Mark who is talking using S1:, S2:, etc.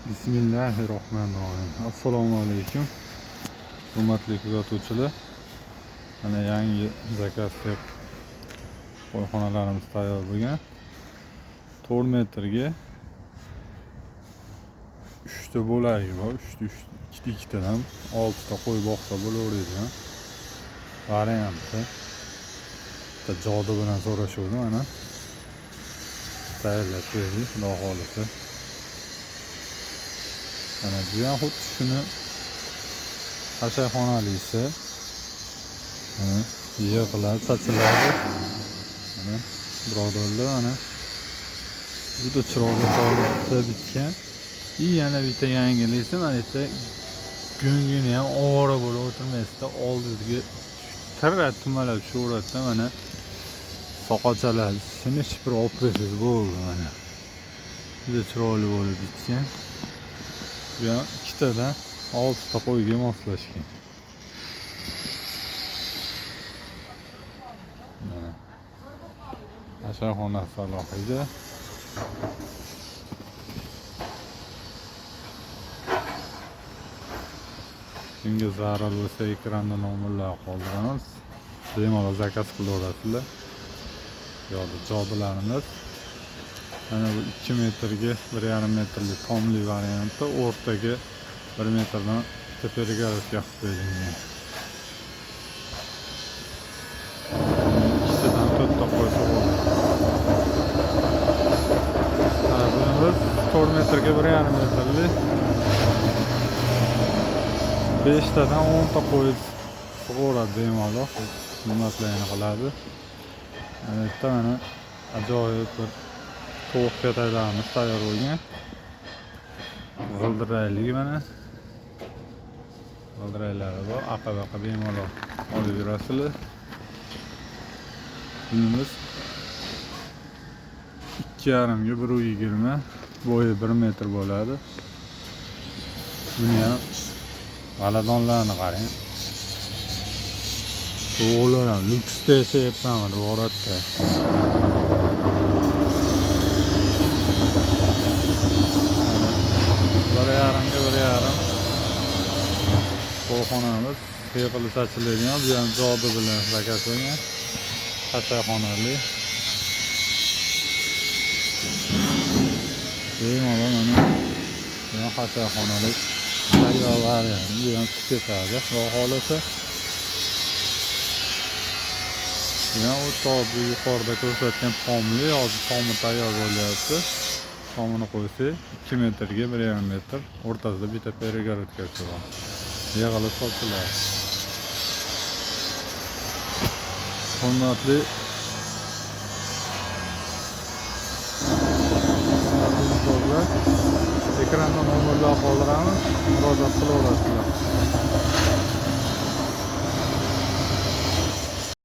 S1: Bismillahirrohmanirrohim. Assalomu alaykum. Hurmatli kuzatuvchilar. Mana yangi zakazli qo'yxonalarimiz tayyor bo'lgan. 4 metrga 3 ta bo'lagi bor. 2 tadan 6 ta qo'y boqsa bo'laveradi. Varianti. Bitta jodu bilan so'rashuvdi mana. Tayyorlab berdik, xudo xolisa. Mana bu ham xuddi shuni qashayxonalisi. Yig'iladi, sochiladi. Mana birodarlar mana juda chiroyli holatda bitgan. Yana bitta yangilisi mana bitta go'ngini ham ovora bo'lib o'tirmasda oldidagi tarra tumalab shu o'ratda mana soqochalar shuni shipir olib bersiz bo'ldi mana. Juda chiroyli bo'lib bitgan. Bu ham 2 tadan 6 ta qo'yga moslashgan. Mana qashayxonasi alohida. Kimga zarar bo'lsa ekranda nomerlar qoldiramiz. Bemalol zakaz qilaverasizlar. Yo'q, jodularimiz. Mana bu 2 metrga 1,5 metrlik tomli varianti, o'rtaga 1 metrdan teperigarovka qilib berilgan. 2 tadan 4 ta qo'ysa bo'ladi. Bunimiz 4 metrga 1,5 metrlik 5 tadan 10 ta qo'y sug'uradi bemalol. Xizmatlarni qiladi. Mana ajoyib bir tovuq kataklarimiz tayyor bo'lgan. G'ildirakligi mana. G'ildiraklari bor. Aqa-baqa bemalol olib yurasizlar. Bunimiz 2,5 ga 1,20, bo'yi 1 metr bo'ladi. Buni ham g'aladonlarni qarang. To'g'rilar ham lyuksda yashayapman bu holatda. Qo'yxonamiz yig'ilib sochiladigan, bu ham jodu bilan zakaz bo'lgan. Qashayxonali. Bemalol mana bu ham qashayxonali tayyor variant. Bu ham ketadi, xudo xolisa. Yana bu yuqorida ko'rsatgan tomli, hozir tomi tayyor bo'lyapti. Tomini qo'ysak 2 metrga 1,5 metr, o'rtasida bitta perigorodkasi bor. Yig'ilib sotiladi. Hurmatli do'stlar, ekranda nomerlar qoldiramiz, murojaat qilaverasizlar.